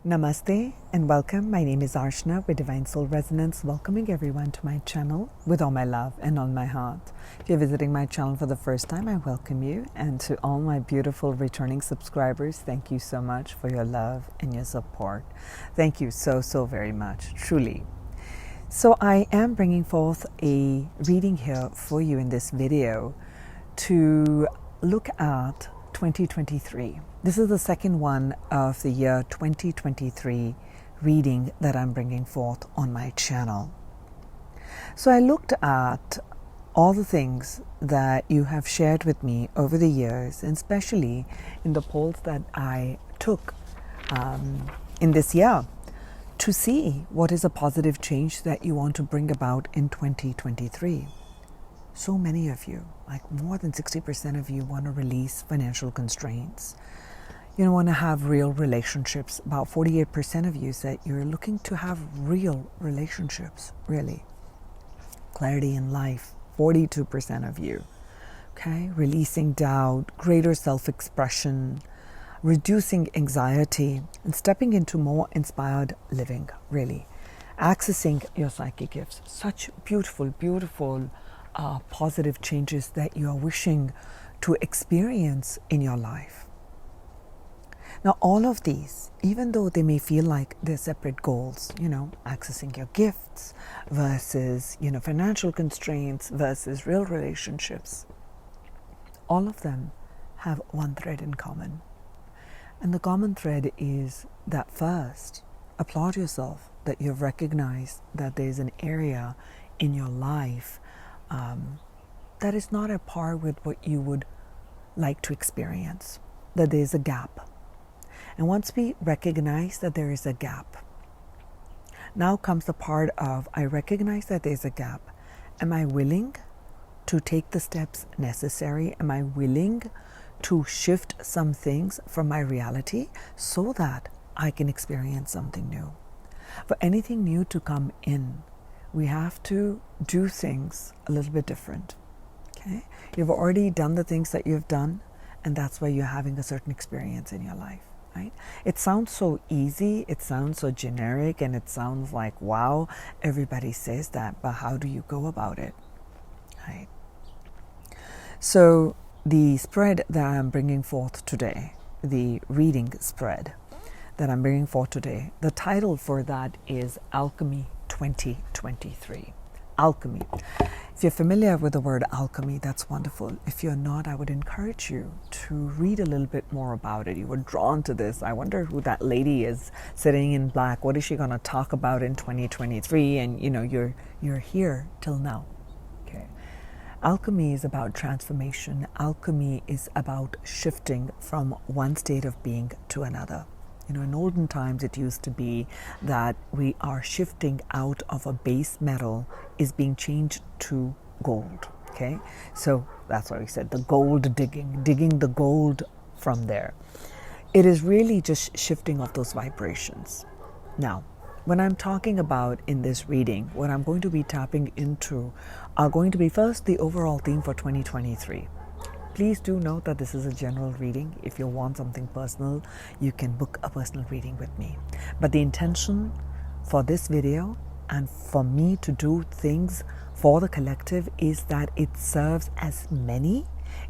Namaste and welcome. My name is Arshna with Divine Soul Resonance, welcoming everyone to my channel with all my love and all my heart. If you're visiting my channel for the first time, I welcome you. And to all my beautiful returning subscribers, thank you so much for your love and your support. Thank you so very much, truly. So I am bringing forth a reading here for you in this video to look at 2023. This is the second one of the year 2023 reading that I'm bringing forth on my channel. So I looked at all the things that you have shared with me over the years, and especially in the polls that I took in this year, to see what is a positive change that you want to bring about in 2023. So many of you, like more than 60% of you, want to release financial constraints. You want to have real relationships. About 48% of you said you're looking to have real relationships, really. Clarity in life, 42% of you. Okay, releasing doubt, greater self-expression, reducing anxiety, and stepping into more inspired living, really. Accessing your psychic gifts. Such beautiful positive changes that you are wishing to experience in your life. Now, all of these, even though they may feel like they're separate goals, accessing your gifts versus, financial constraints versus real relationships, all of them have one thread in common. And the common thread is that first, applaud yourself that you've recognized that there's an area in your life that is not at par with what you would like to experience, that there's a gap. And once we recognize that there is a gap, now comes the part of, I recognize that there's a gap. Am I willing to take the steps necessary? Am I willing to shift some things from my reality so that I can experience something new? For anything new to come in, we have to do things a little bit different. Okay? You've already done the things that you've done, and that's why you're having a certain experience in your life. Right? It sounds so easy, it sounds so generic, and it sounds like, wow, everybody says that, but how do you go about it? Right? So the spread that I'm bringing forth today, the reading spread that I'm bringing forth today, the title for that is Alchemy 2023. Alchemy. If you're familiar with the word alchemy, that's wonderful. If you're not, I would encourage you to read a little bit more about it. You were drawn to this. I wonder who that lady is sitting in black. What is she going to talk about in 2023? And you're here till now. Okay. Alchemy is about transformation. Alchemy is about shifting from one state of being to another. In olden times, it used to be that we are shifting out of a base metal is being changed to gold. Okay, so that's why we said the gold digging the gold from there. It is really just shifting of those vibrations. Now, when I'm talking about in this reading, what I'm going to be tapping into are going to be first the overall theme for 2023. Please do note that this is a general reading. If you want something personal, you can book a personal reading with me. But the intention for this video and for me to do things for the collective is that it serves as many,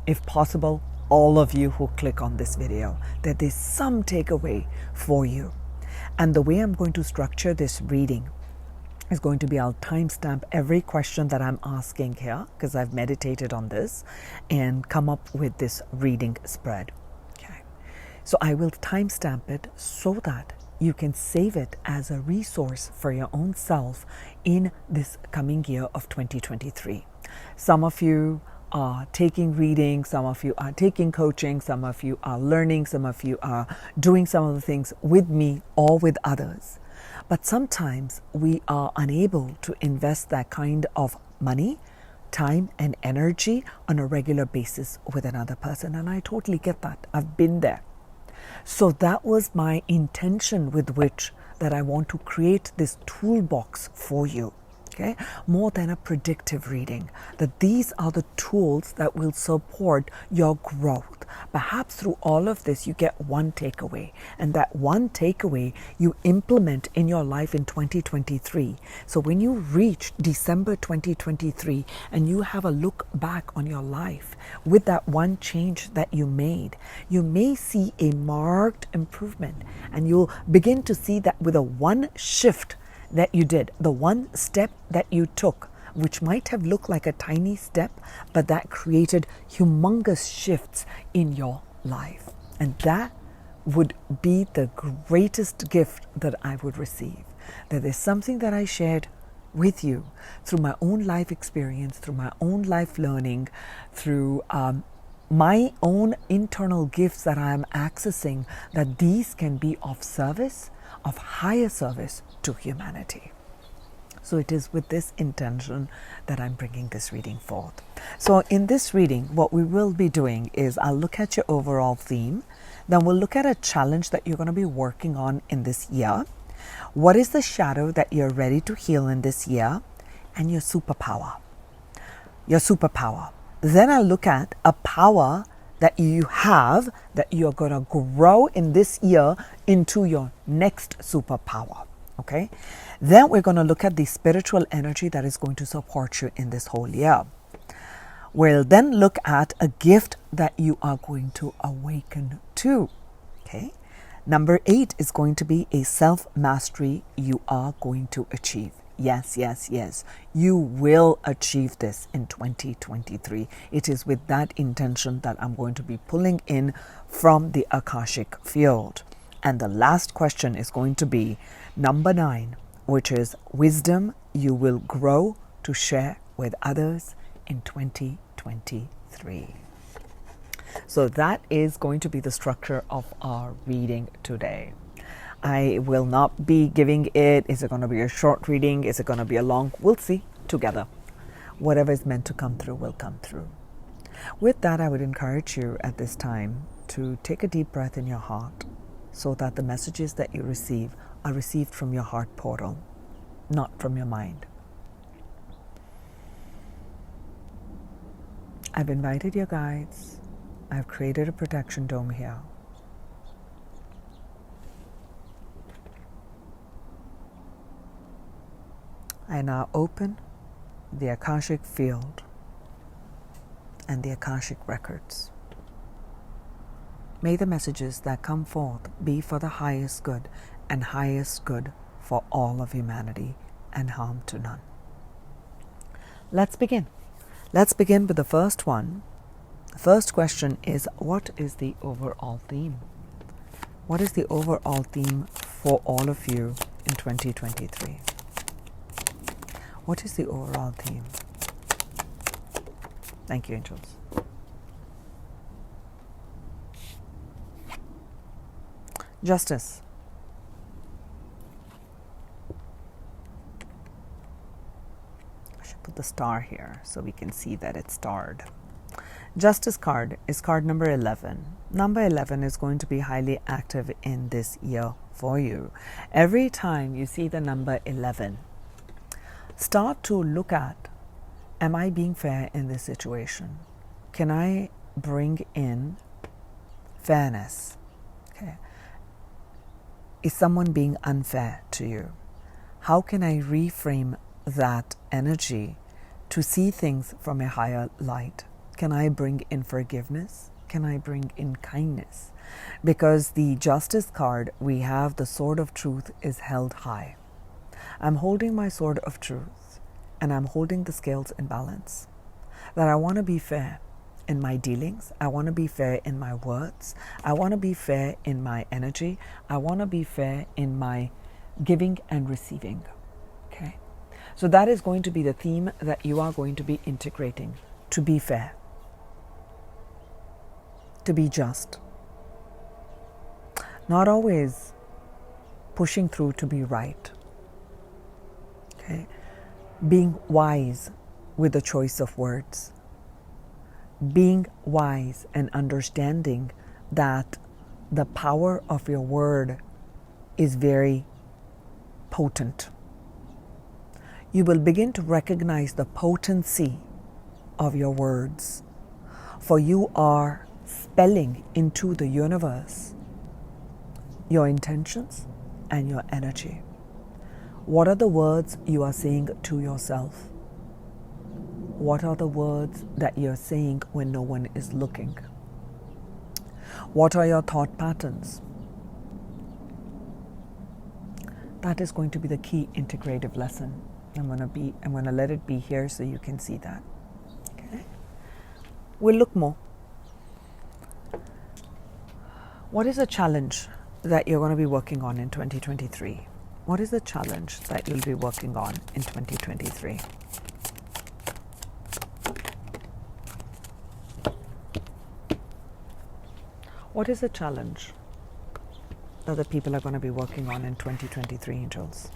if possible, all of you who click on this video, that there's some takeaway for you. And the way I'm going to structure this reading is going to be, I'll timestamp every question that I'm asking here because I've meditated on this and come up with this reading spread. Okay. So I will timestamp it so that you can save it as a resource for your own self in this coming year of 2023. Some of you are taking readings, some of you are taking coaching, some of you are learning, some of you are doing some of the things with me or with others. But sometimes we are unable to invest that kind of money, time, and energy on a regular basis with another person. And I totally get that. I've been there. So that was my intention with which that I want to create this toolbox for you. Okay, more than a predictive reading, that these are the tools that will support your growth. Perhaps through all of this, you get one takeaway, and that one takeaway you implement in your life in 2023. So when you reach December 2023 and you have a look back on your life with that one change that you made, you may see a marked improvement, and you'll begin to see that with a one shift that you did, the one step that you took, which might have looked like a tiny step, but that created humongous shifts in your life. And that would be the greatest gift that I would receive. That is something that I shared with you through my own life experience, through my own life learning, through my own internal gifts that I am accessing, that these can be of service, of higher service to humanity. So it is with this intention that I'm bringing this reading forth. So in this reading, what we will be doing is I'll look at your overall theme. Then we'll look at a challenge that you're going to be working on in this year. What is the shadow that you're ready to heal in this year? And your superpower. Your superpower. Then I'll look at a power that you have that you're going to grow in this year into your next superpower. Okay? Then we're going to look at the spiritual energy that is going to support you in this whole year. We'll then look at a gift that you are going to awaken to. Okay? Number 8 is going to be a self-mastery you are going to achieve. Yes, yes, yes. You will achieve this in 2023. It is with that intention that I'm going to be pulling in from the Akashic field. And the last question is going to be number 9, which is wisdom you will grow to share with others in 2023. So that is going to be the structure of our reading today. I will not be giving it, is it going to be a short reading? Is it going to be a long? We'll see together. Whatever is meant to come through will come through. With that, I would encourage you at this time to take a deep breath in your heart so that the messages that you receive are received from your heart portal, not from your mind. I've invited your guides. I've created a protection dome here. I now open the Akashic field and the Akashic records. May the messages that come forth be for the highest good and highest good for all of humanity and harm to none. Let's begin. Let's begin with the first one. The first question is, what is the overall theme? What is the overall theme for all of you in 2023? What is the overall theme? Thank you, angels. Justice. I should put the star here so we can see that it's starred. Justice card is card number 11. Number 11 is going to be highly active in this year for you. Every time you see the number 11, start to look at, am I being fair in this situation? Can I bring in fairness? Okay. Is someone being unfair to you? How can I reframe that energy to see things from a higher light? Can I bring in forgiveness? Can I bring in kindness? Because the Justice card, we have the sword of truth is held high. I'm holding my sword of truth and I'm holding the scales in balance. That I want to be fair in my dealings. I want to be fair in my words. I want to be fair in my energy. I want to be fair in my giving and receiving. Okay? So that is going to be the theme that you are going to be integrating. To be fair. To be just. Not always pushing through to be right. Okay? Being wise with the choice of words. Being wise and understanding that the power of your word is very potent. You will begin to recognize the potency of your words, for you are spelling into the universe your intentions and your energy. What are the words you are saying to yourself? What are the words that you're saying when no one is looking? What are your thought patterns? That is going to be the key integrative lesson. I'm going to let it be here so you can see that. Okay? We'll look more. What is a challenge that you're going to be working on in 2023? What is the challenge that you'll be working on in 2023? What is the challenge that the people are going to be working on in 2023, angels?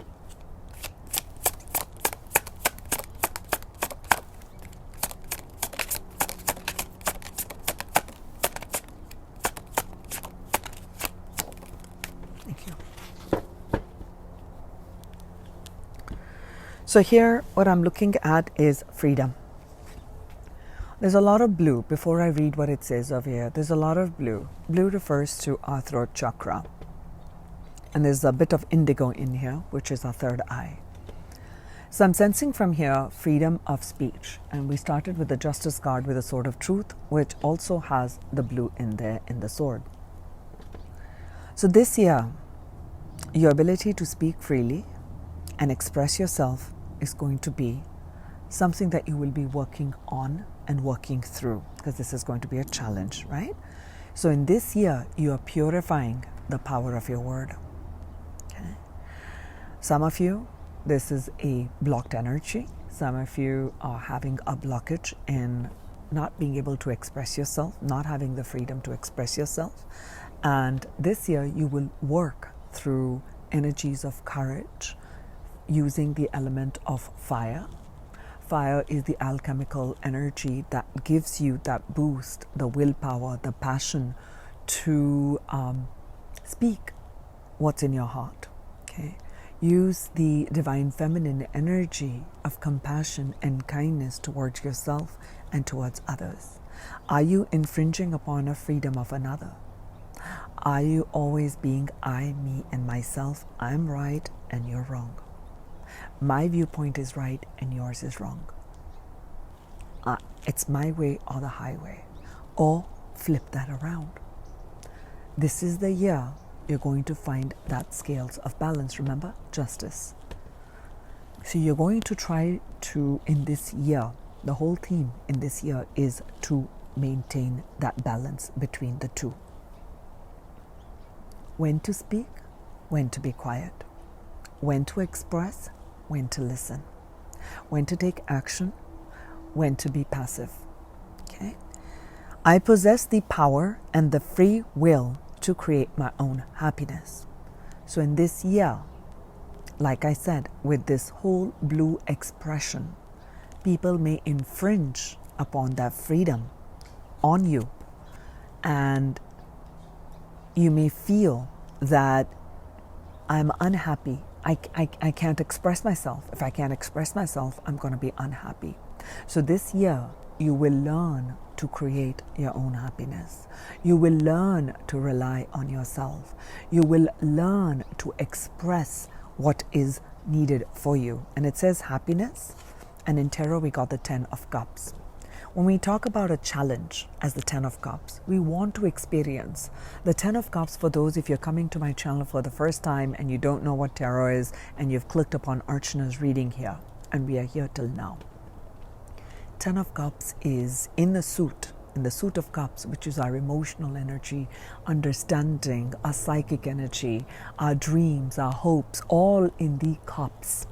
Thank you. So here, what I'm looking at is freedom. There's a lot of blue. Before I read what it says over here, there's a lot of blue. Blue refers to our throat chakra. And there's a bit of indigo in here, which is our third eye. So I'm sensing from here freedom of speech. And we started with the Justice card with the Sword of Truth, which also has the blue in there in the sword. So this year, your ability to speak freely and express yourself is going to be something that you will be working on and working through, because this is going to be a challenge, right? So in this year, you are purifying the power of your word. Okay? Some of you, this is a blocked energy. Some of you are having a blockage in not being able to express yourself, not having the freedom to express yourself. And this year, you will work through energies of courage using the element of fire. Fire is the alchemical energy that gives you that boost, the willpower, the passion to speak what's in your heart. Okay? Use the divine feminine energy of compassion and kindness towards yourself and towards others. Are you infringing upon a freedom of another? Are you always being I, me, and myself? I'm right and you're wrong. My viewpoint is right and yours is wrong. It's my way or the highway. Or flip that around. This is the year you're going to find that scales of balance. Remember, justice. So you're going to try to, in this year, the whole theme in this year is to maintain that balance between the two. When to speak, when to be quiet. When to express, when to listen. When to take action, when to be passive. Okay? I possess the power and the free will to create my own happiness. So in this year, like I said, with this whole blue expression, people may infringe upon that freedom on you, and you may feel that I'm unhappy. I can't express myself. If I can't express myself, I'm going to be unhappy. So this year, you will learn to create your own happiness. You will learn to rely on yourself. You will learn to express what is needed for you. And it says happiness. And in tarot, we got the 10 of Cups. When we talk about a challenge as the 10 of Cups, we want to experience the 10 of Cups. For those, if you're coming to my channel for the first time and you don't know what tarot is and you've clicked upon Archana's reading here, and we are here till now. 10 of Cups is in the suit of Cups, which is our emotional energy, understanding, our psychic energy, our dreams, our hopes, all in the cups.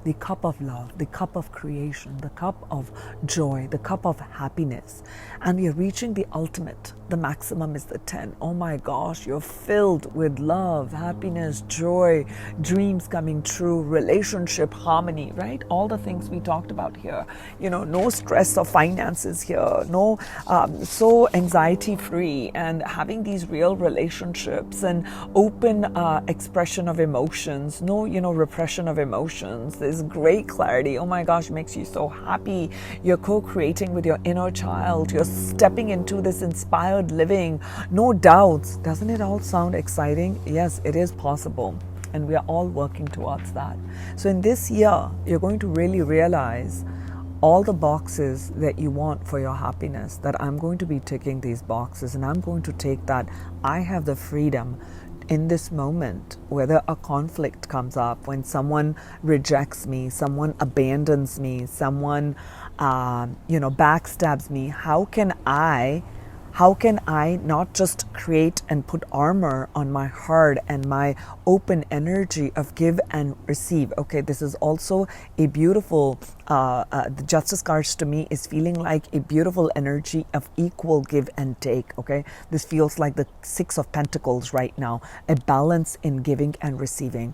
The cup of love, the cup of creation, the cup of joy, the cup of happiness. And we are reaching the ultimate, the maximum is the 10. Oh my gosh, you're filled with love, happiness, joy, dreams coming true, relationship harmony, right? All the things we talked about here. No stress of finances here, no, so anxiety free, and having these real relationships and open expression of emotions, no, repression of emotions. There's great clarity. Oh my gosh, makes you so happy. You're co-creating with your inner child. You're stepping into this inspired living. No doubts. Doesn't it all sound exciting? Yes, it is possible. And we are all working towards that. So in this year, you're going to really realize all the boxes that you want for your happiness, that I'm going to be ticking these boxes, and I'm going to take that. I have the freedom in this moment, whether a conflict comes up, when someone rejects me, someone abandons me, someone backstabs me. How can I not just create and put armor on my heart and my open energy of give and receive? Okay, this is also a beautiful, the Justice cards to me is feeling like a beautiful energy of equal give and take, okay? This feels like the 6 of Pentacles right now, a balance in giving and receiving.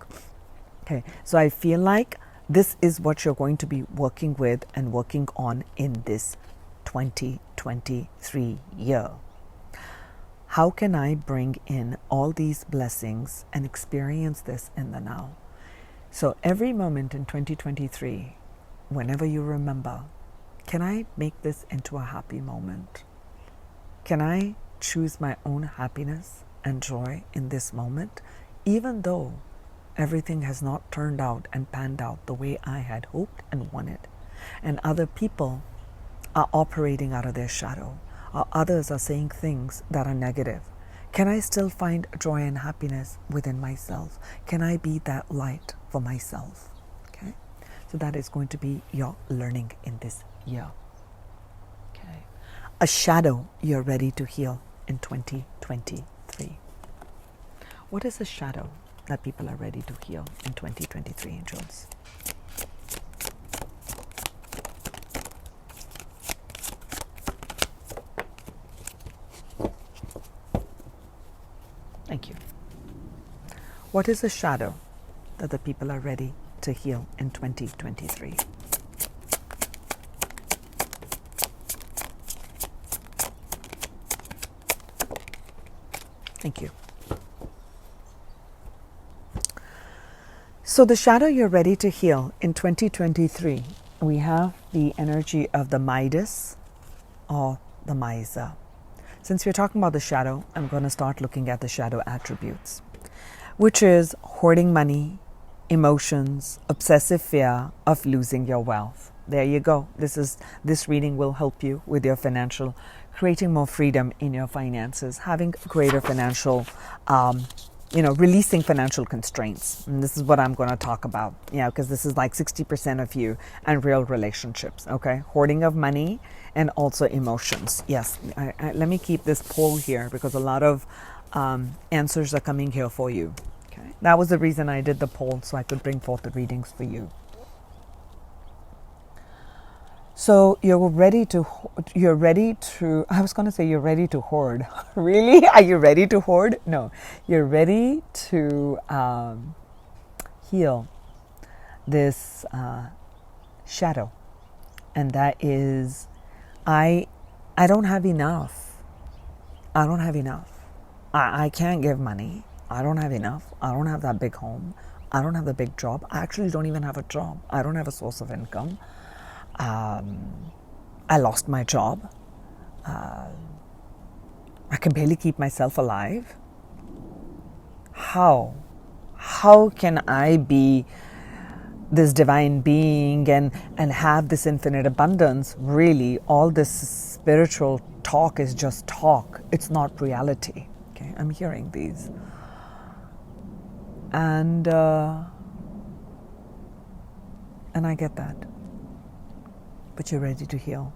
Okay, so I feel like this is what you're going to be working with and working on in this 2023 year. How can I bring in all these blessings and experience this in the now? So every moment in 2023, whenever you remember, can I make this into a happy moment? Can I choose my own happiness and joy in this moment, even though everything has not turned out and panned out the way I had hoped and wanted, and other people are operating out of their shadow, or others are saying things that are negative? Can I still find joy and happiness within myself? Can I be that light for myself? Okay, so that is going to be your learning in this year. Okay, a shadow you're ready to heal in 2023. What is a shadow that people are ready to heal in 2023, angels? Thank you. What is a shadow that the people are ready to heal in 2023? Thank you. So the shadow you're ready to heal in 2023, we have the energy of the Midas or the miser. Since we're talking about the shadow, I'm going to start looking at the shadow attributes, which is hoarding money, emotions, obsessive fear of losing your wealth. There you go. This reading will help you with your financial, creating more freedom in your finances, having greater financial, releasing financial constraints. And this is what I'm going to talk about, because this is like 60% of you and real relationships, okay? Hoarding of money and also emotions. Yes, let me keep this poll here because a lot of answers are coming here for you. Okay, that was the reason I did the poll, so I could bring forth the readings for you. So you're ready to, I was going to say you're ready to hoard. Really? Are you ready to hoard? No, you're ready to heal this shadow. And that is, I don't have enough. I don't have enough. I can't give money. I don't have enough. I don't have that big home. I don't have the big job. I actually don't even have a job. I don't have a source of income. I lost my job. I can barely keep myself alive. How can I be this divine being and have this infinite abundance? Really, all this spiritual talk is just talk. It's not reality. Okay, I'm hearing these. And I get that. But you're ready to heal.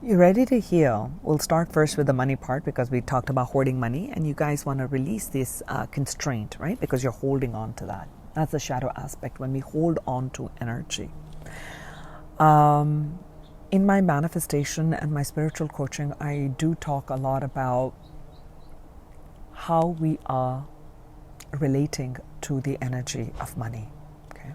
You're ready to heal. We'll start first with the money part because we talked about hoarding money, and you guys want to release this constraint, right? Because you're holding on to that. That's the shadow aspect when we hold on to energy. in my manifestation and my spiritual coaching, I do talk a lot about how we are relating to the energy of money. Okay,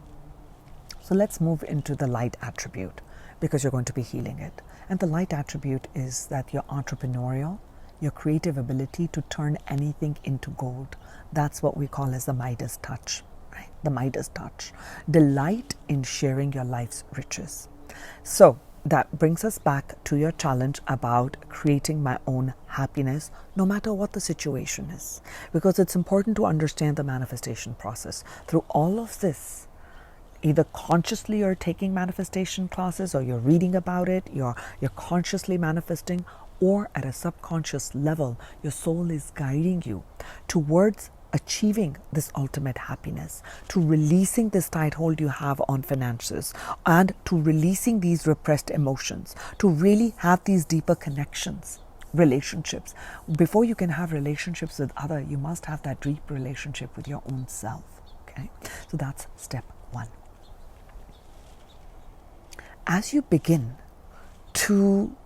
so let's move into the light attribute, because you're going to be healing it. And the light attribute is that you're entrepreneurial, your creative ability to turn anything into gold. That's what we call as the Midas touch, right? The Midas touch. Delight in sharing your life's riches. So that brings us back to your challenge about creating my own happiness, no matter what the situation is. Because it's important to understand the manifestation process. Through all of this, either consciously you're taking manifestation classes, or you're reading about it, you're consciously manifesting, or at a subconscious level, your soul is guiding you towards achieving this ultimate happiness, to releasing this tight hold you have on finances, and to releasing these repressed emotions, to really have these deeper connections, relationships. Before you can have relationships with others, you must have that deep relationship with your own self. Okay, so that's step one. As you begin to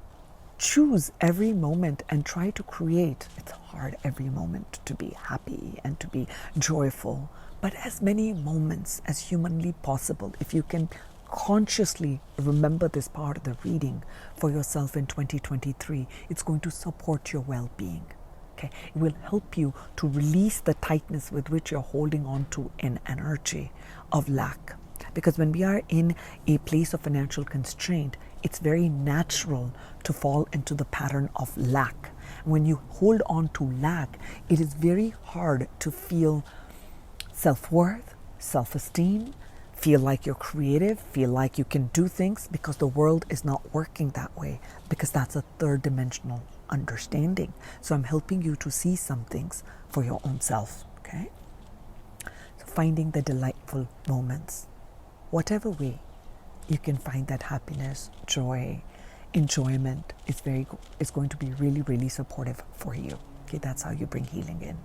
choose every moment and try to create, it's hard every moment to be happy and to be joyful, but as many moments as humanly possible, if you can consciously remember this part of the reading for yourself in 2023, it's going to support your well-being. Okay, it will help you to release the tightness with which you're holding on to an energy of lack. Because when we are in a place of financial constraint, it's very natural to fall into the pattern of lack. When you hold on to lack, it is very hard to feel self-worth, self-esteem, feel like you're creative, feel like you can do things, because the world is not working that way, because that's a third dimensional understanding. So I'm helping you to see some things for your own self. Okay? So finding the delightful moments. Whatever way you can find that happiness, joy, enjoyment is going to be really, really supportive for you. Okay, that's how you bring healing in.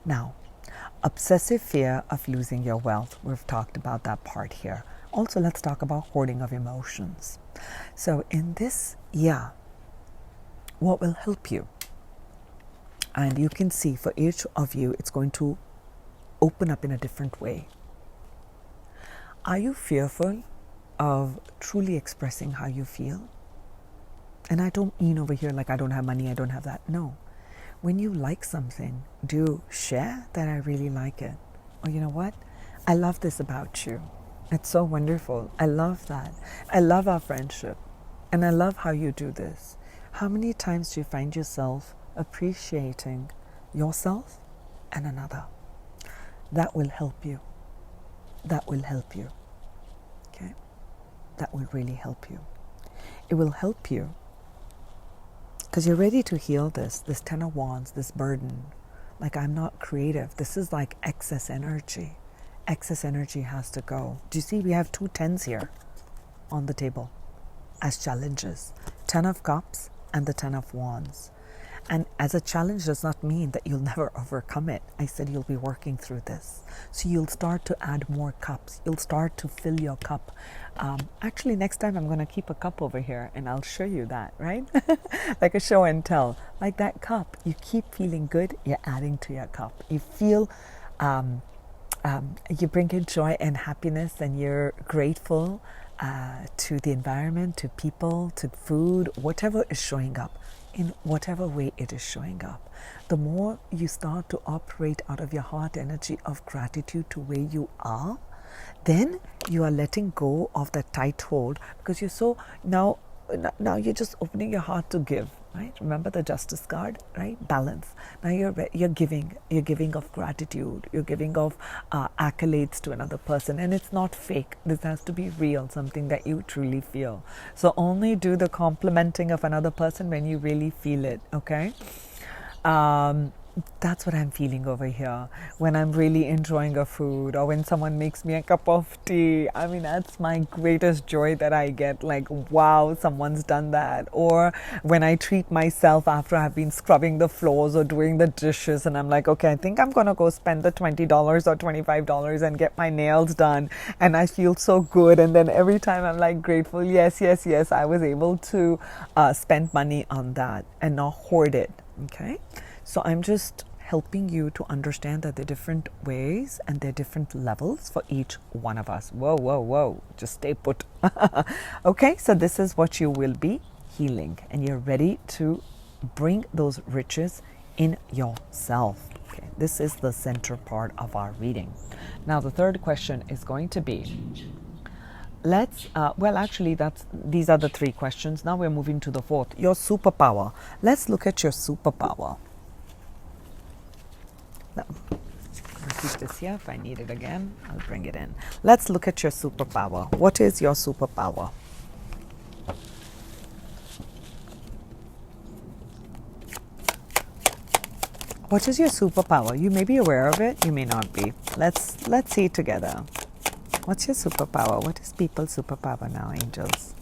Now, obsessive fear of losing your wealth. We've talked about that part here. Also, let's talk about hoarding of emotions. So in this, what will help you? And you can see for each of you, it's going to open up in a different way. Are you fearful of truly expressing how you feel? And I don't mean over here like I don't have money, I don't have that. No. When you like something, do you share that I really like it? Or you know what? I love this about you. It's so wonderful. I love that. I love our friendship. And I love how you do this. How many times do you find yourself appreciating yourself and another? That will help you. That will help you. Okay? That will really help you. It will help you because you're ready to heal this 10 of Wands, this burden. Like, I'm not creative. This is like excess energy. Excess energy has to go. Do you see we have 2 10s here on the table as challenges? 10 of Cups and the 10 of Wands. And as a challenge does not mean that you'll never overcome it. I said you'll be working through this. So you'll start to add more cups. You'll start to fill your cup. Actually, next time I'm going to keep a cup over here and I'll show you that, right? Like a show and tell. Like that cup, you keep feeling good, you're adding to your cup. You feel, you bring in joy and happiness and you're grateful to the environment, to people, to food, whatever is showing up. In whatever way it is showing up, the more you start to operate out of your heart energy of gratitude to where you are, then you are letting go of that tight hold, because you're so now you're just opening your heart to give, right? Remember the Justice card, right? Balance. Now you're giving of gratitude, you're giving of accolades to another person, and it's not fake. This has to be real, something that you truly feel. So only do the complimenting of another person when you really feel it, okay? That's what I'm feeling over here when I'm really enjoying a food, or when someone makes me a cup of tea. I mean, that's my greatest joy that I get, like, wow, someone's done that. Or when I treat myself after I've been scrubbing the floors or doing the dishes, and I'm like, okay, I think I'm going to go spend the $20 or $25 and get my nails done. And I feel so good. And then every time I'm like grateful, yes, yes, yes, I was able to spend money on that and not hoard it. Okay. So I'm just helping you to understand that there are different ways and there are different levels for each one of us. Whoa, whoa, whoa. Just stay put. Okay, so this is what you will be healing, and you're ready to bring those riches in yourself. Okay, this is the center part of our reading. Now, the third question is going to be, these are the three questions. Now we're moving to the fourth, your superpower. Let's look at your superpower. I'll keep this here. If I need it again, I'll bring it in. Let's look at your superpower. What is your superpower? What is your superpower? You may be aware of it, you may not be. Let's see it together. What's your superpower? What is people's superpower now, angels?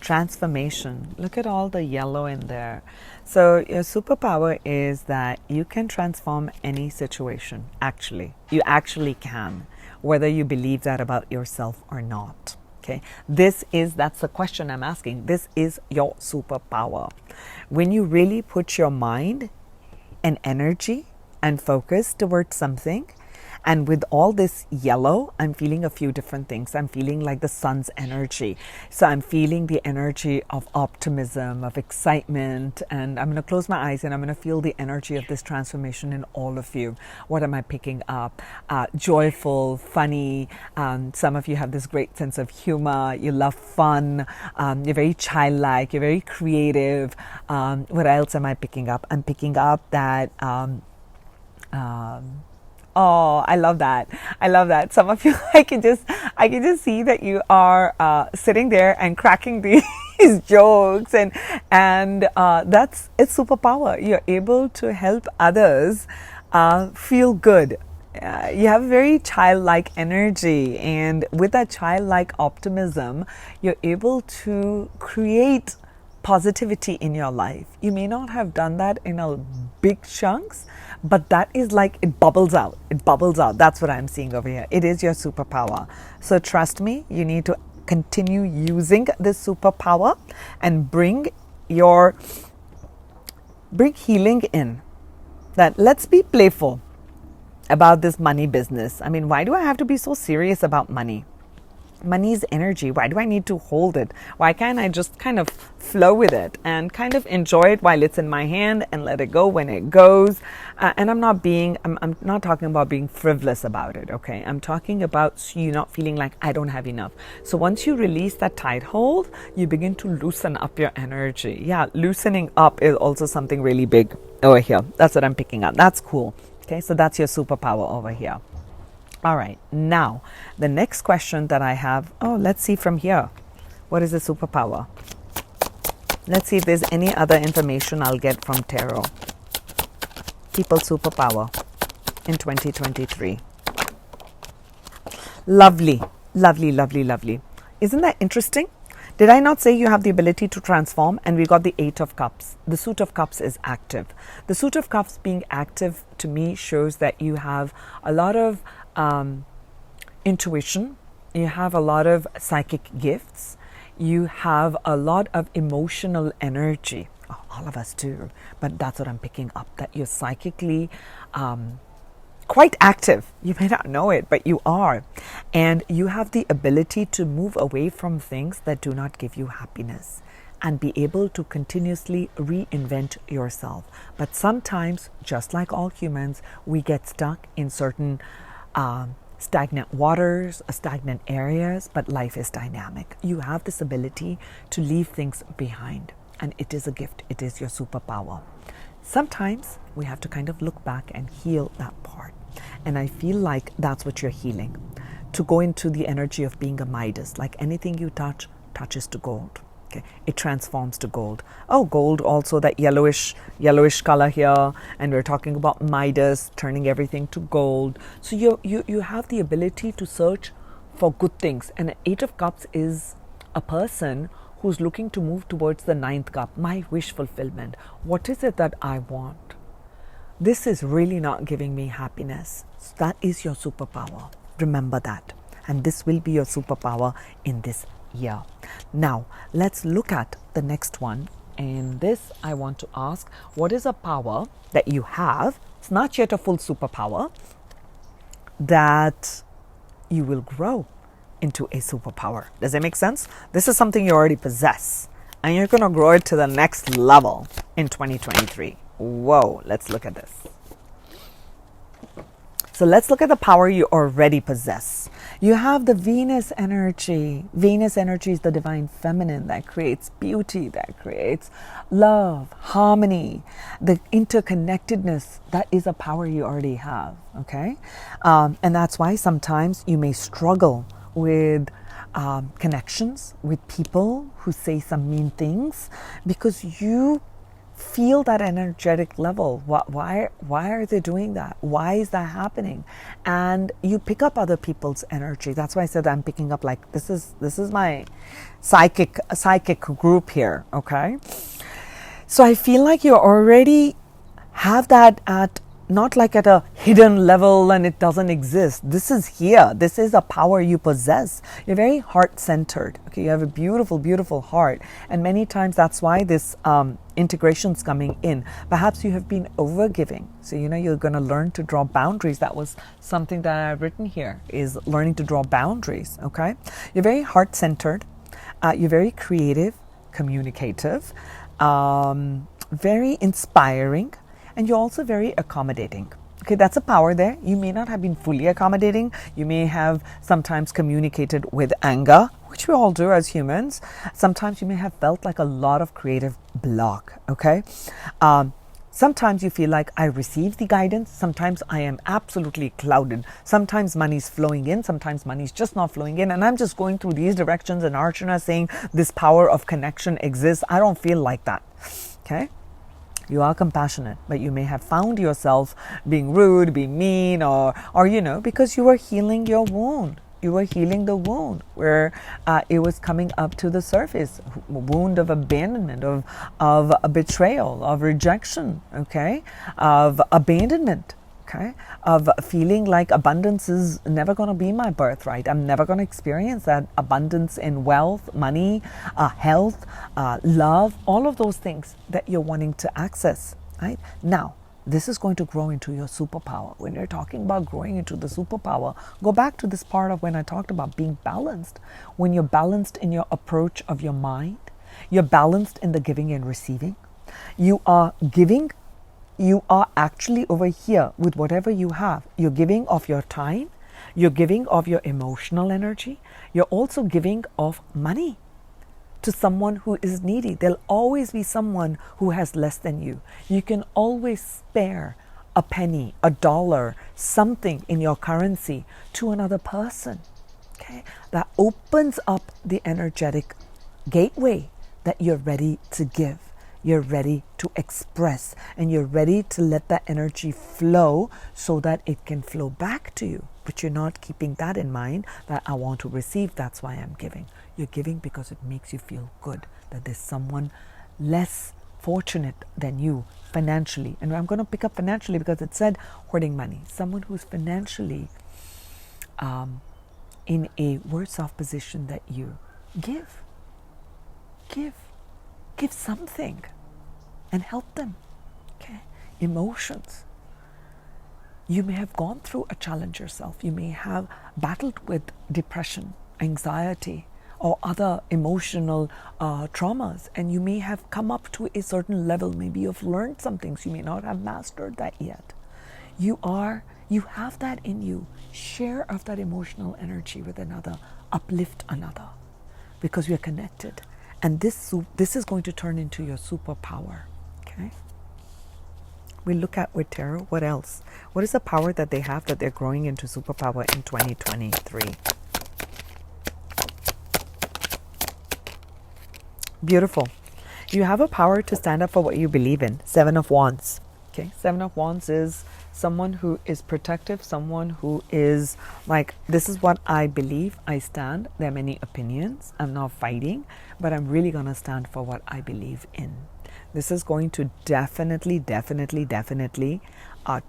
Transformation. Look at all the yellow in there. So your superpower is that you can transform any situation. Actually, you actually can, whether you believe that about yourself or not. Okay, that's the question I'm asking. This is your superpower. When you really put your mind and energy and focus towards something, and with all this yellow, I'm feeling a few different things. I'm feeling like the sun's energy. So I'm feeling the energy of optimism, of excitement, and I'm going to close my eyes and I'm going to feel the energy of this transformation in all of you. What am I picking up? Joyful, funny. Some of you have this great sense of humor. You love fun. You're very childlike. You're very creative. What else am I picking up? I'm picking up that... Oh, I love that. I love that. Some of you, I can just see that you are sitting there and cracking these jokes, and it's superpower. You're able to help others feel good. You have very childlike energy, and with that childlike optimism, you're able to create positivity in your life. You may not have done that in a big chunks, but that is like it bubbles out. It bubbles out. That's what I'm seeing over here. It is your superpower. So trust me, you need to continue using this superpower and bring healing in. That let's be playful about this money business. I mean, why do I have to be so serious about money? Money's energy. Why do I need to hold it? Why can't I just kind of flow with it and kind of enjoy it while it's in my hand and let it go when it goes? And I'm not talking about being frivolous about it, okay? I'm talking about you not feeling like I don't have enough. So once you release that tight hold, you begin to loosen up your energy. Yeah, loosening up is also something really big over here. That's what I'm picking up. That's cool. Okay, so that's your superpower over here. All right, now the next question that I have, let's see from here. What is the superpower? Let's see if there's any other information I'll get from tarot. People's superpower in 2023. Lovely, lovely, lovely, lovely. Isn't that interesting? Did I not say you have the ability to transform? And we got the 8 of Cups. The Suit of Cups is active. The Suit of Cups being active to me shows that you have a lot of intuition. You have a lot of psychic gifts. You have a lot of emotional energy. Oh, all of us do. But that's what I'm picking up, that you're psychically quite active. You may not know it, but you are. And you have the ability to move away from things that do not give you happiness and be able to continuously reinvent yourself. But sometimes, just like all humans, we get stuck in certain stagnant waters, stagnant areas, but life is dynamic. You have this ability to leave things behind, and it is a gift. It is your superpower. Sometimes we have to kind of look back and heal that part. And I feel like that's what you're healing. To go into the energy of being a Midas, like anything you touch, touches to gold. Okay, it transforms to gold. Oh, gold also that yellowish color here, and we're talking about Midas turning everything to gold. So you have the ability to search for good things. And 8 of Cups is a person who's looking to move towards the 9th cup, my wish fulfillment. What is it that I want? This is really not giving me happiness. So that is your superpower. Remember that. And this will be your superpower in this year. Now, let's look at the next one. And this, I want to ask, what is a power that you have? It's not yet a full superpower, that you will grow into a superpower. Does that make sense? This is something you already possess, and you're going to grow it to the next level in 2023. Whoa, let's look at this. So let's look at the power you already possess. You have the Venus energy. Venus energy is the divine feminine that creates beauty, that creates love, harmony, the interconnectedness. That is a power you already have, okay? And that's why sometimes you may struggle with connections with people who say some mean things, because you feel that energetic level. Why are they doing that? Why is that happening? And you pick up other people's energy. That's why I said I'm picking up, like, this is my psychic group here, okay? So I feel like you already have that at, not like at a hidden level and it doesn't exist. This is here. This is a power you possess. You're very heart-centered. Okay, you have a beautiful, beautiful heart. And many times that's why this integration's coming in. Perhaps you have been overgiving. So, you're going to learn to draw boundaries. That was something that I've written here, is learning to draw boundaries, okay? You're very heart-centered. You're very creative, communicative, very inspiring. And you're also very accommodating. Okay, that's a power there. You may not have been fully accommodating. You may have sometimes communicated with anger, which we all do as humans. Sometimes you may have felt like a lot of creative block, okay? Sometimes you feel like I receive the guidance. Sometimes I am absolutely clouded. Sometimes money's flowing in. Sometimes money's just not flowing in. And I'm just going through these directions, and Archana saying this power of connection exists. I don't feel like that, okay? You are compassionate, but you may have found yourself being rude, being mean, or because you were healing your wound. You were healing the wound where it was coming up to the surface. Wound of abandonment, of betrayal, of rejection, okay? Of abandonment, okay? Of feeling like abundance is never going to be my birthright. I'm never going to experience that abundance in wealth, money, health, love, all of those things that you're wanting to access, right? Now, this is going to grow into your superpower. When you're talking about growing into the superpower, go back to this part of when I talked about being balanced. When you're balanced in your approach of your mind, you're balanced in the giving and receiving. You are giving. You are actually over here with whatever you have. You're giving of your time. You're giving of your emotional energy. You're also giving of money to someone who is needy. There'll always be someone who has less than you. You can always spare a penny, a dollar, something in your currency to another person. Okay? That opens up the energetic gateway that you're ready to give. You're ready to express, and you're ready to let that energy flow so that it can flow back to you. But you're not keeping that in mind, that I want to receive, that's why I'm giving. You're giving because it makes you feel good that there's someone less fortunate than you financially. And I'm going to pick up financially because it said hoarding money. Someone who's financially in a worse off position that you. Give something and help them. Okay? Emotions. You may have gone through a challenge yourself. You may have battled with depression, anxiety, or other emotional traumas, and you may have come up to a certain level. Maybe you've learned some things. You may not have mastered that yet. You have that in you. Share of that emotional energy with another. Uplift another, because we are connected. And this is going to turn into your superpower. Okay? We look at with tarot, what else? What is the power that they have that they're growing into superpower in 2023? Beautiful. You have a power to stand up for what you believe in. 7 of Wands. Okay, 7 of Wands is someone who is protective, someone who is like, this is what I believe, I stand. There are many opinions. I'm not fighting, but I'm really going to stand for what I believe in. This is going to definitely,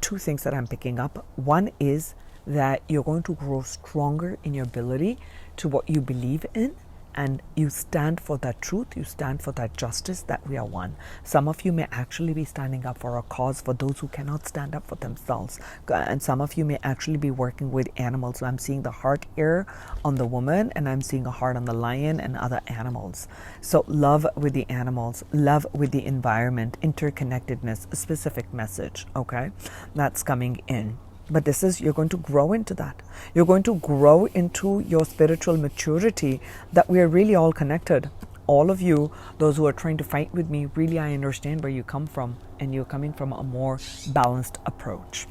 two things that I'm picking up. One is that you're going to grow stronger in your ability to what you believe in, and you stand for that truth, you stand for that justice, that we are one. Some of you may actually be standing up for a cause for those who cannot stand up for themselves. And some of you may actually be working with animals. So I'm seeing the heart here on the woman, and I'm seeing a heart on the lion and other animals. So love with the animals, love with the environment, interconnectedness, a specific message, okay? That's coming in. But this is, you're going to grow into that. You're going to grow into your spiritual maturity, that we are really all connected. All of you, those who are trying to fight with me, really I understand where you come from, and you're coming from a more balanced approach.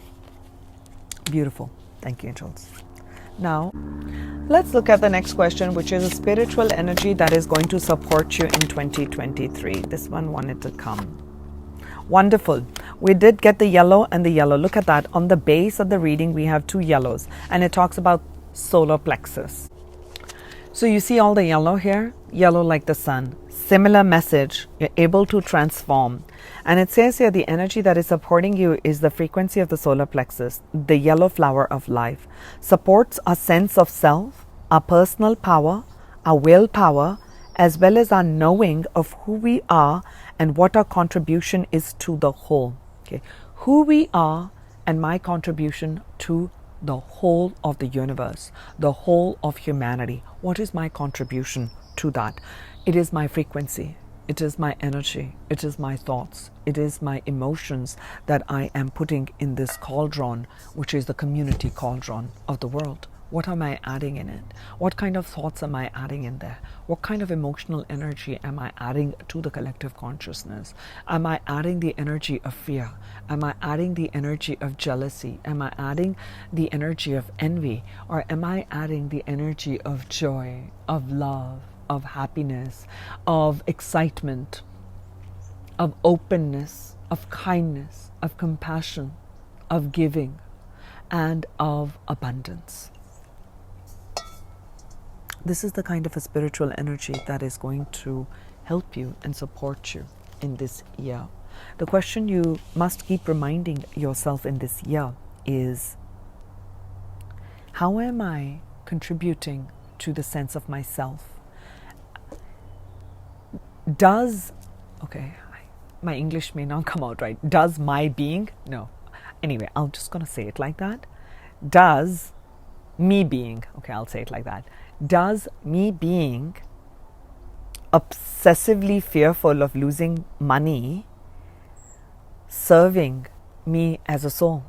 Beautiful. Thank you, angels. Now, let's look at the next question, which is a spiritual energy that is going to support you in 2023. This one wanted to come. Wonderful. We did get the yellow and the yellow. Look at that. On the base of the reading, we have 2 yellows, and it talks about solar plexus. So you see all the yellow here? Yellow like the sun. Similar message. You're able to transform. And it says here the energy that is supporting you is the frequency of the solar plexus, the yellow flower of life. Supports our sense of self, our personal power, our willpower, as well as our knowing of who we are and what our contribution is to the whole. Okay, who we are and my contribution to the whole of the universe, the whole of humanity. What is my contribution to that? It is my frequency. It is my energy. It is my thoughts. It is my emotions that I am putting in this cauldron, which is the community cauldron of the world. What am I adding in it? What kind of thoughts am I adding in there? What kind of emotional energy am I adding to the collective consciousness? Am I adding the energy of fear? Am I adding the energy of jealousy? Am I adding the energy of envy? Or am I adding the energy of joy, of love, of happiness, of excitement, of openness, of kindness, of compassion, of giving, and of abundance? This is the kind of a spiritual energy that is going to help you and support you in this year. The question you must keep reminding yourself in this year is, how am I contributing to the sense of myself? My English may not come out right. Does my being? No. Anyway, I'm just going to say it like that. Does me being, okay, I'll say it like that. Does me being obsessively fearful of losing money serving me as a soul?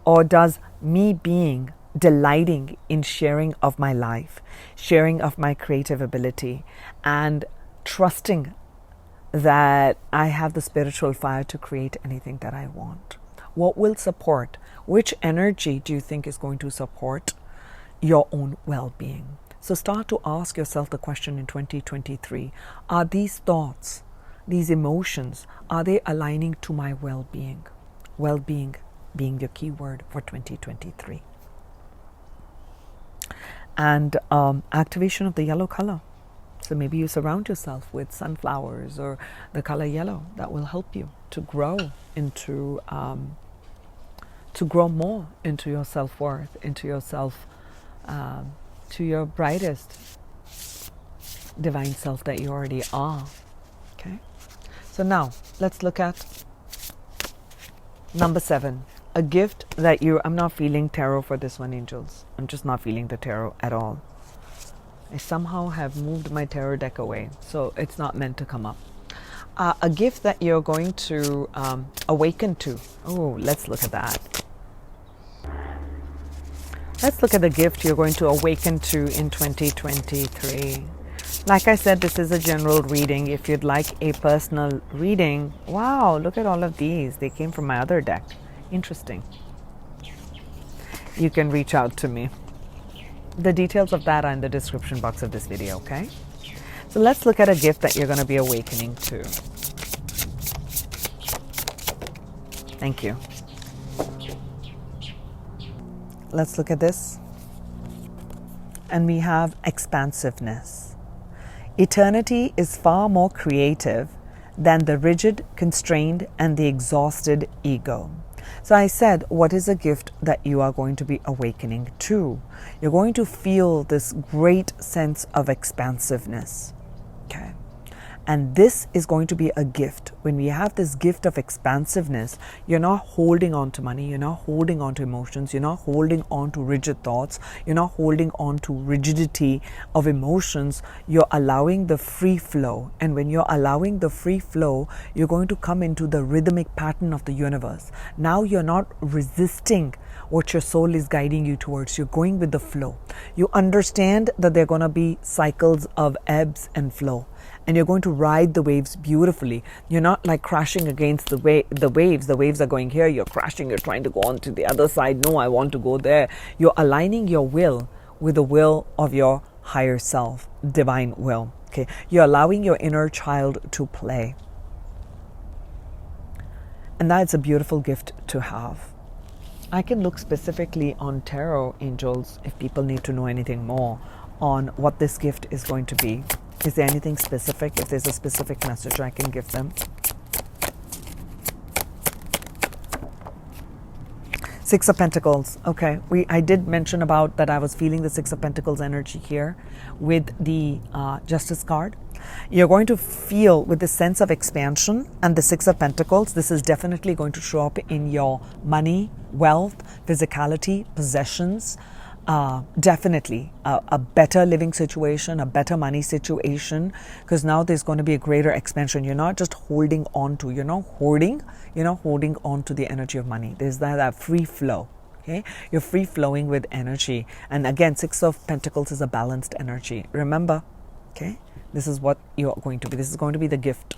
Or does me being delighting in sharing of my life, sharing of my creative ability, and trusting that I have the spiritual fire to create anything that I want? What will support? Which energy do you think is going to support your own well-being? So start to ask yourself the question in 2023, are these thoughts, these emotions, are they aligning to my well-being? Well-being being your key word for 2023. And activation of the yellow color. So maybe you surround yourself with sunflowers or the color yellow. That will help you to grow into, to grow more into your self-worth, into yourself, to your brightest divine self that you already are. Okay. So now let's look at number 7. A gift that I'm not feeling tarot for this one, angels. I'm just not feeling the tarot at all. I somehow have moved my tarot deck away, so it's not meant to come up. A gift that you're going to awaken to. Oh, let's look at that. Let's look at the gift you're going to awaken to in 2023. Like I said, this is a general reading. If you'd like a personal reading, wow, look at all of these. They came from my other deck. Interesting. You can reach out to me. The details of that are in the description box of this video, okay? So let's look at a gift that you're going to be awakening to. Thank you. Let's look at this. And we have expansiveness. Eternity is far more creative than the rigid, constrained, and the exhausted ego. So I said, what is a gift that you are going to be awakening to? You're going to feel this great sense of expansiveness. Okay. And this is going to be a gift. When we have this gift of expansiveness, you're not holding on to money, you're not holding on to emotions, you're not holding on to rigid thoughts, you're not holding on to rigidity of emotions, you're allowing the free flow. And when you're allowing the free flow, you're going to come into the rhythmic pattern of the universe. Now you're not resisting what your soul is guiding you towards. You're going with the flow. You understand that there are going to be cycles of ebbs and flow. And you're going to ride the waves beautifully. You're not like crashing against the waves. The waves are going here. You're crashing. You're trying to go on to the other side. No, I want to go there. You're aligning your will with the will of your higher self, divine will. Okay. You're allowing your inner child to play. And that's a beautiful gift to have. I can look specifically on tarot angels if people need to know anything more on what this gift is going to be. Is there anything specific? If there's a specific message I can give them. Six of Pentacles. Okay, I did mention about that I was feeling the Six of Pentacles energy here with the Justice card. You're going to feel with the sense of expansion and the Six of Pentacles. This is definitely going to show up in your money, wealth, physicality, possessions. Definitely a better living situation, a better money situation, because now there's going to be a greater expansion. You're not just holding on to, you're not hoarding, you're not holding on to the energy of money. There's that free flow. Okay, you're free flowing with energy. And again, Six of Pentacles is a balanced energy. Remember, okay, this is what you're going to be. This is going to be the gift.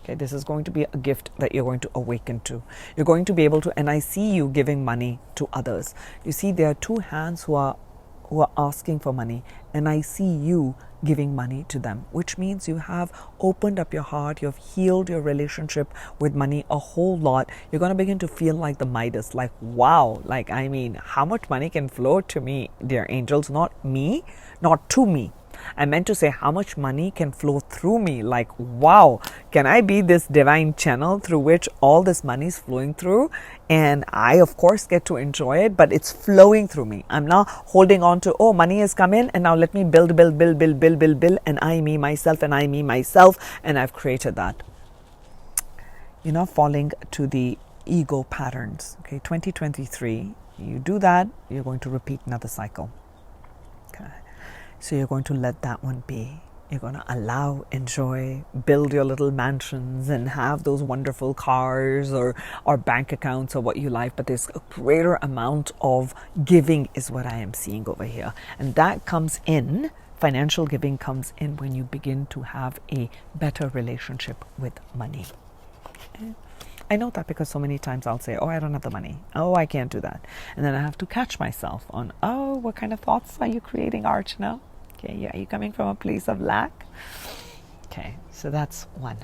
Okay, this is going to be a gift that you're going to awaken to. You're going to be able to, and I see you giving money to others. You see, there are two hands who are asking for money, and I see you giving money to them, which means you have opened up your heart, you've healed your relationship with money a whole lot. You're going to begin to feel like the Midas, like, wow, like, I mean, how much money can flow to me, dear angels, not me, not to me. I meant to say how much money can flow through me. Like, wow, can I be this divine channel through which all this money is flowing through? And I, of course, get to enjoy it, but it's flowing through me. I'm not holding on to, oh, money has come in and now let me build, and I, me, myself, and I, me, myself, and I've created that. You're not falling to the ego patterns. Okay, 2023, you do that, you're going to repeat another cycle. Okay. So you're going to let that one be. You're going to allow, enjoy, build your little mansions and have those wonderful cars or bank accounts or what you like. But there's a greater amount of giving is what I am seeing over here. And that comes in, financial giving comes in when you begin to have a better relationship with money. Okay? I know that because so many times I'll say, oh, I don't have the money. Oh, I can't do that. And then I have to catch myself on, oh, what kind of thoughts are you creating, Archana? Okay, yeah, are you coming from a place of lack? Okay, so that's one.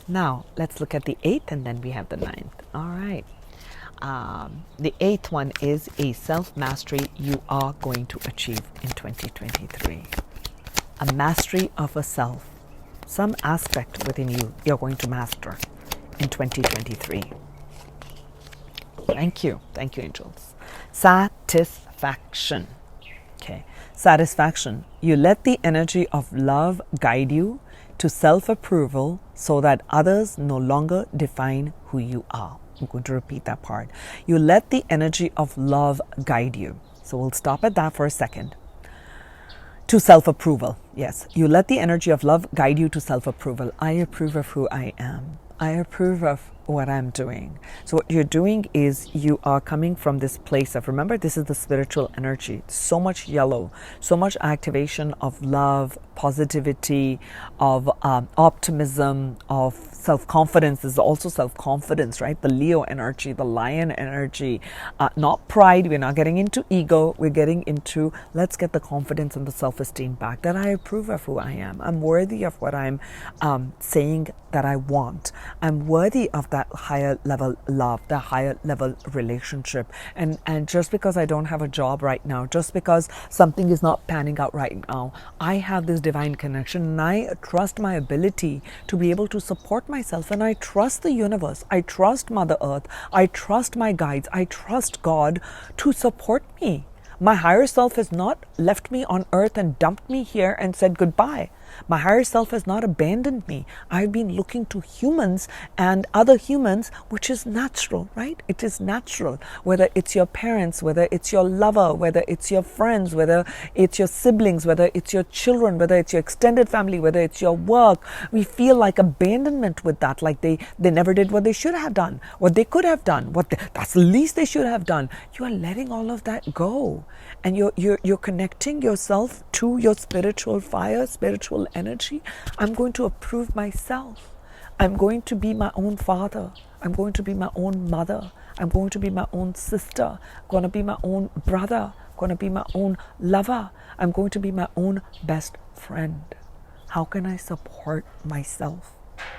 Now, let's look at the 8th and then we have the 9th. All right. The 8th one is a self-mastery you are going to achieve in 2023. A mastery of a self. Some aspect within you you're going to master in 2023. Thank you, angels. Satisfaction. Okay, satisfaction. You let the energy of love guide you to self-approval so that others no longer define who you are. I'm going to repeat that part. You let the energy of love guide you. So we'll stop at that for a second. To self-approval. Yes, you let the energy of love guide you to self-approval. I approve of who I am. I approve of what I'm doing. So what you're doing is you are coming from this place of, remember, this is the spiritual energy. So much yellow, so much activation of love, positivity, of optimism, of self-confidence. There's also self-confidence, right? The Leo energy, the lion energy, not pride. We're not getting into ego. We're getting into, let's get the confidence and the self-esteem back, that I approve of who I am. I'm worthy of what I'm saying that I want. I'm worthy of that higher level love, the higher level relationship. And just because I don't have a job right now, just because something is not panning out right now, I have this divine connection, and I trust my ability to be able to support myself, and I trust the universe, I trust Mother Earth, I trust my guides, I trust God to support me. My higher self has not left me on earth and dumped me here and said goodbye. My higher self has not abandoned me. I've been looking to humans and other humans, which is natural, right? It is natural. Whether it's your parents, whether it's your lover, whether it's your friends, whether it's your siblings, whether it's your children, whether it's your extended family, whether it's your work, we feel like abandonment with that, like they never did what they should have done, what they could have done, that's the least they should have done. You are letting all of that go, and you're connecting yourself to your spiritual fire, spiritual energy. I'm going to approve myself. I'm going to be my own father. I'm going to be my own mother. I'm going to be my own sister. I'm going to be my own brother. I'm going to be my own lover. I'm going to be my own best friend. How can I support myself?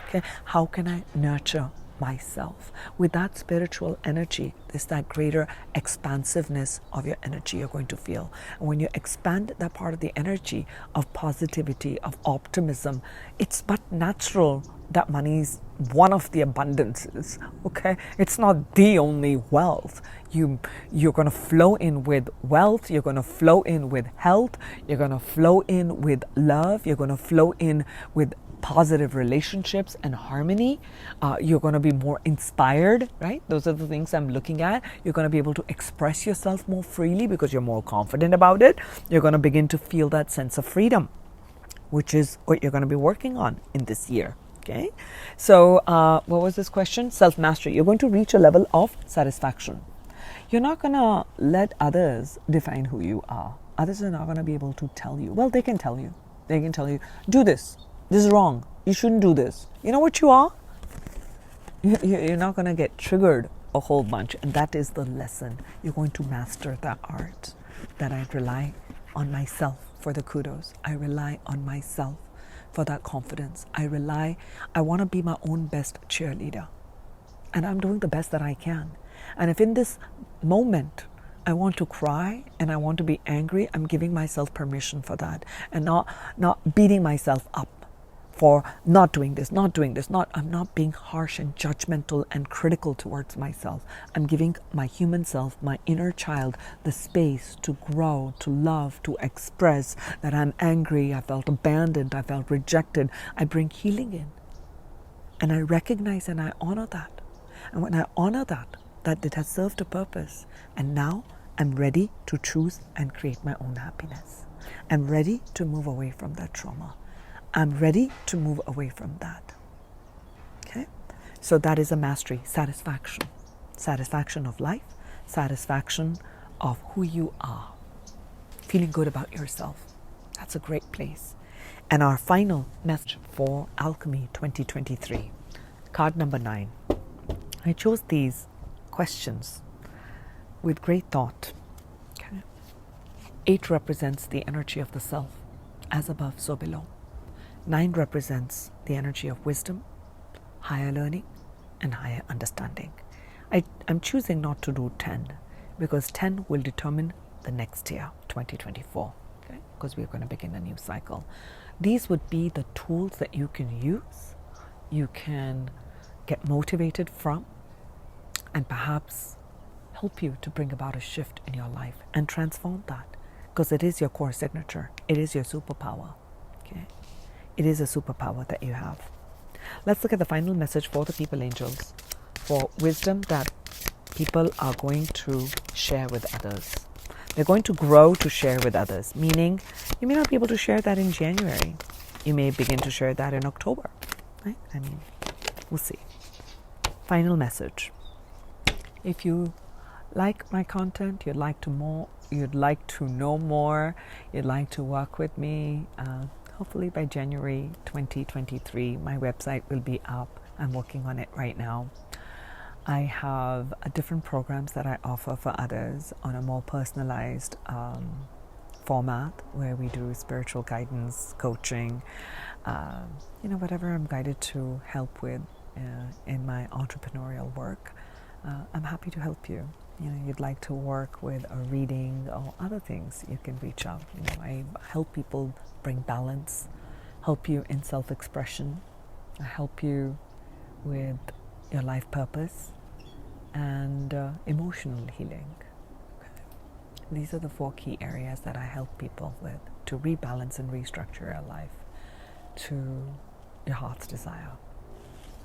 Okay, how can I nurture myself? With that spiritual energy, there's that greater expansiveness of your energy you're going to feel. And when you expand that part of the energy of positivity, of optimism, it's but natural that money is one of the abundances. Okay, it's not the only wealth. You're going to flow in with wealth. You're going to flow in with health. You're going to flow in with love. You're going to flow in with positive relationships and harmony. You're going to be more inspired, right? Those are the things I'm looking at. You're going to be able to express yourself more freely because you're more confident about it. You're going to begin to feel that sense of freedom, which is what you're going to be working on in this year. Okay. So what was this question? Self-mastery. You're going to reach a level of satisfaction. You're not going to let others define who you are. Others are not going to be able to tell you. Well, they can tell you. They can tell you, do this. This is wrong. You shouldn't do this. You know what you are? You're not going to get triggered a whole bunch. And that is the lesson. You're going to master that art. That I rely on myself for the kudos. I rely on myself for that confidence. I want to be my own best cheerleader. And I'm doing the best that I can. And if in this moment I want to cry and I want to be angry, I'm giving myself permission for that. And not beating myself up for not doing this. I'm not being harsh and judgmental and critical towards myself. I'm giving my human self, my inner child, the space to grow, to love, to express that I'm angry, I felt abandoned, I felt rejected. I bring healing in. And I recognize and I honor that. And when I honor that it has served a purpose. And now I'm ready to choose and create my own happiness. I'm ready to move away from that trauma. I'm ready to move away from that. Okay? So that is a mastery, satisfaction. Satisfaction of life, satisfaction of who you are. Feeling good about yourself. That's a great place. And our final message for Alchemy 2023. Card number 9. I chose these questions with great thought. Okay. 8 represents the energy of the self, as above, so below. 9 represents the energy of wisdom, higher learning, and higher understanding. I'm choosing not to do 10 because 10 will determine the next year, 2024, okay? Because we're going to begin a new cycle. These would be the tools that you can use, you can get motivated from, and perhaps help you to bring about a shift in your life and transform that, because it is your core signature. It is your superpower, okay? It is a superpower that you have. Let's look at the final message for the people angels, for wisdom that people are going to share with others. They're going to grow to share with others, meaning you may not be able to share that in January. You may begin to share that in October, right? I mean, we'll see. final message. If you like my content, you'd like to know more, you'd like to work with me, hopefully by January 2023, my website will be up. I'm working on it right now. I have different programs that I offer for others on a more personalized format, where we do spiritual guidance, coaching, whatever I'm guided to help with in my entrepreneurial work. I'm happy to help you. You'd like to work with a reading or other things, you can reach out. I help people bring balance, help you in self-expression, I help you with your life purpose, and emotional healing. These are the 4 key areas that I help people with to rebalance and restructure your life to your heart's desire.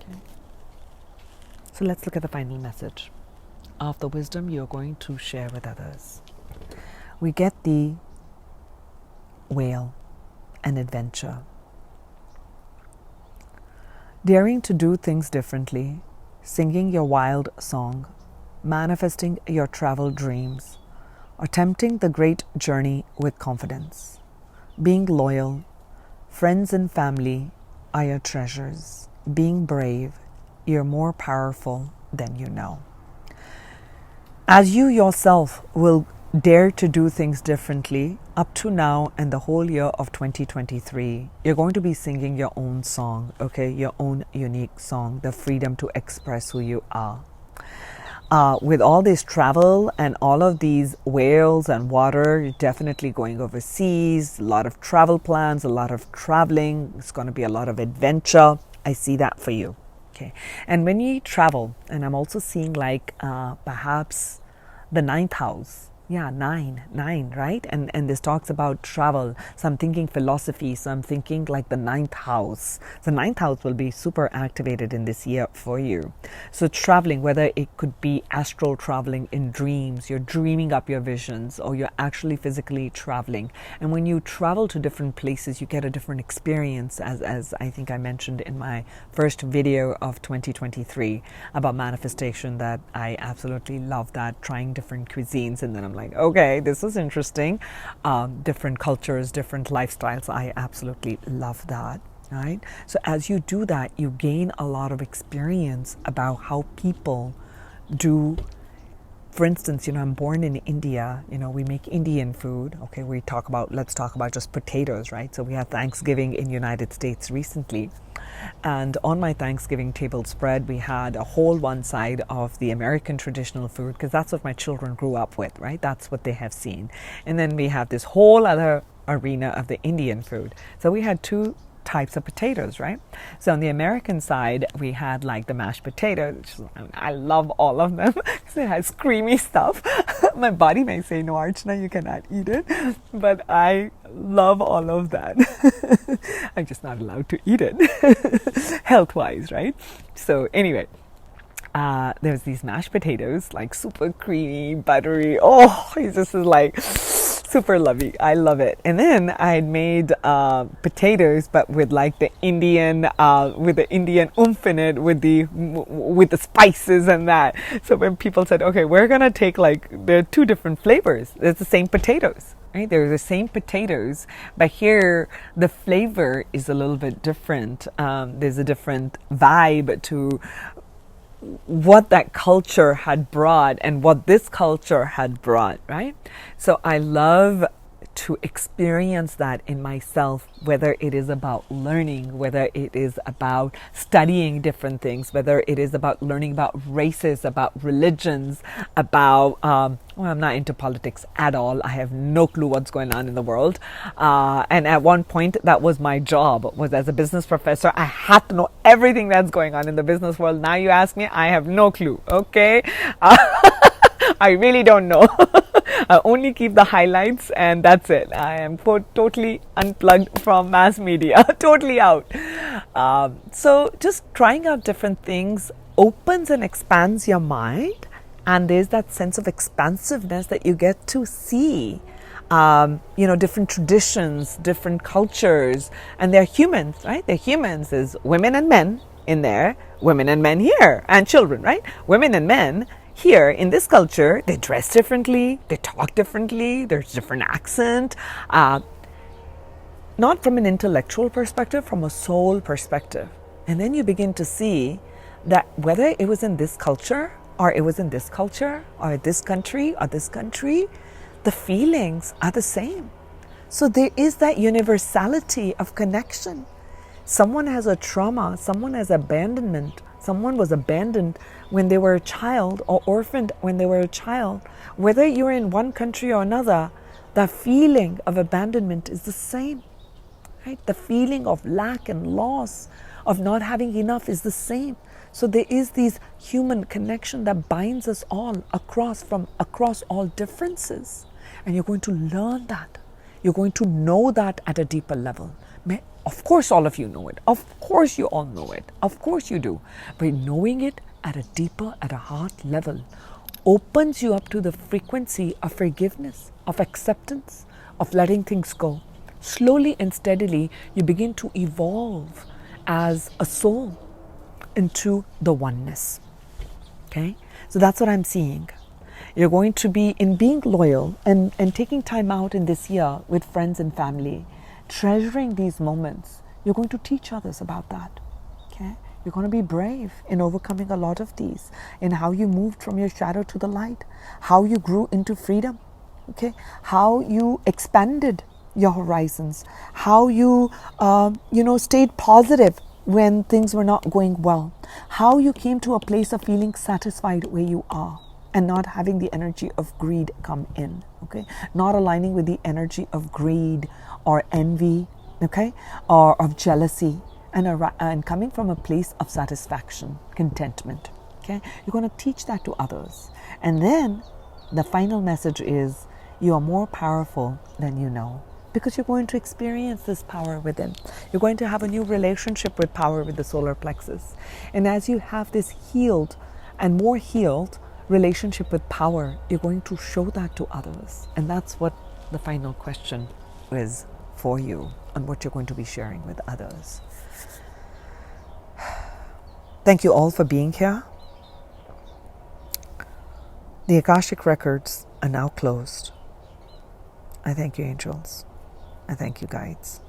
Okay. So let's look at the final message of the wisdom you're going to share with others. We get the whale and adventure. Daring to do things differently, singing your wild song, manifesting your travel dreams, attempting the great journey with confidence, being loyal, friends and family are your treasures, being brave, you're more powerful than you know. As you yourself will dare to do things differently, up to now and the whole year of 2023, you're going to be singing your own song, okay? Your own unique song, the freedom to express who you are. With all this travel and all of these whales and water, you're definitely going overseas, a lot of travel plans, a lot of traveling. It's going to be a lot of adventure. I see that for you. Okay. And when you travel, and I'm also seeing perhaps the 9th house. Yeah, nine, right? And this talks about travel. So I'm thinking philosophy. So I'm thinking like the 9th house. The 9th house will be super activated in this year for you. So traveling, whether it could be astral traveling in dreams, you're dreaming up your visions, or you're actually physically traveling. And when you travel to different places, you get a different experience, as I think I mentioned in my first video of 2023 about manifestation, that I absolutely love that, trying different cuisines. And then I'm like, okay, this is interesting. Different cultures, different lifestyles. I absolutely love that, right? So as you do that, you gain a lot of experience about how people do. For instance, I'm born in India. We make Indian food. Okay, let's talk about just potatoes, right? So we had Thanksgiving in United States recently. And on my Thanksgiving table spread, we had a whole one side of the American traditional food, because that's what my children grew up with, right? That's what they have seen. And then we have this whole other arena of the Indian food. So we had 2 types of potatoes, right? So on the American side, we had like the mashed potatoes. I love all of them because it has creamy stuff. My body may say, no, Archana, you cannot eat it. But I love all of that. I'm just not allowed to eat it health-wise, right? So anyway, there's these mashed potatoes, like super creamy, buttery. Oh, it just is like super lovely. I love it. And then I had made potatoes, but with like the Indian, with the Indian oomph in it, with the spices and that. So when people said, okay, we're gonna take there are 2 different flavors. It's the same potatoes, right? They're the same potatoes, but here the flavor is a little bit different. There's a different vibe to what that culture had brought and what this culture had brought, right? So I love to experience that in myself, whether it is about learning, whether it is about studying different things, whether it is about learning about races, about religions, about, I'm not into politics at all. I have no clue what's going on in the world. And at one point, that was my job, was as a business professor. I had to know everything that's going on in the business world. Now you ask me, I have no clue, okay? I really don't know. I only keep the highlights and that's it. I am totally unplugged from mass media, totally out. So just trying out different things opens and expands your mind, and there's that sense of expansiveness that you get to see. Different traditions, different cultures, and they're humans, right? They're humans, is women and men, in there, women and men here, and children, right? Women and men here in this culture, they dress differently, they talk differently, there's different accent, not from an intellectual perspective, from a soul perspective. And then you begin to see that whether it was in this culture or it was in this culture or this country or this country, the feelings are the same. So there is that universality of connection. Someone has a trauma, someone has abandonment, someone was abandoned when they were a child or orphaned when they were a child. Whether you're in one country or another, the feeling of abandonment is the same. Right? The feeling of lack and loss, of not having enough is the same. So there is this human connection that binds us all across all differences. And you're going to learn that. You're going to know that at a deeper level. Of course all of you know it. Of course you all know it. Of course you do. But knowing it at a deeper, at a heart level, opens you up to the frequency of forgiveness, of acceptance, of letting things go. Slowly and steadily, you begin to evolve as a soul into the oneness. Okay? So that's what I'm seeing. You're going to be, in being loyal and taking time out in this year with friends and family, treasuring these moments, you're going to teach others about that. Okay? You're going to be brave in overcoming a lot of these, in how you moved from your shadow to the light, how you grew into freedom, okay? How you expanded your horizons, how you, stayed positive when things were not going well, how you came to a place of feeling satisfied where you are and not having the energy of greed come in, okay? Not aligning with the energy of greed or envy, okay? Or of jealousy, and coming from a place of satisfaction, contentment, okay? You're going to teach that to others. And then the final message is, you are more powerful than you know. Because you're going to experience this power within. You're going to have a new relationship with power with the solar plexus. And as you have this healed and more healed relationship with power, you're going to show that to others. And that's what the final question is for you, and what you're going to be sharing with others. Thank you all for being here. The Akashic records are now closed. I thank you, angels. I thank you, guides.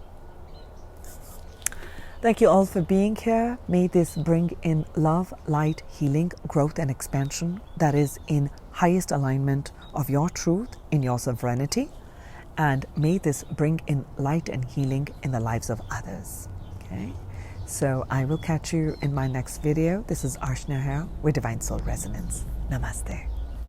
Thank you all for being here. May this bring in love, light, healing, growth, and expansion that is in highest alignment of your truth, in your sovereignty. And may this bring in light and healing in the lives of others. Okay? So I will catch you in my next video. This is Arshna here with Divine Soul Resonance. Namaste.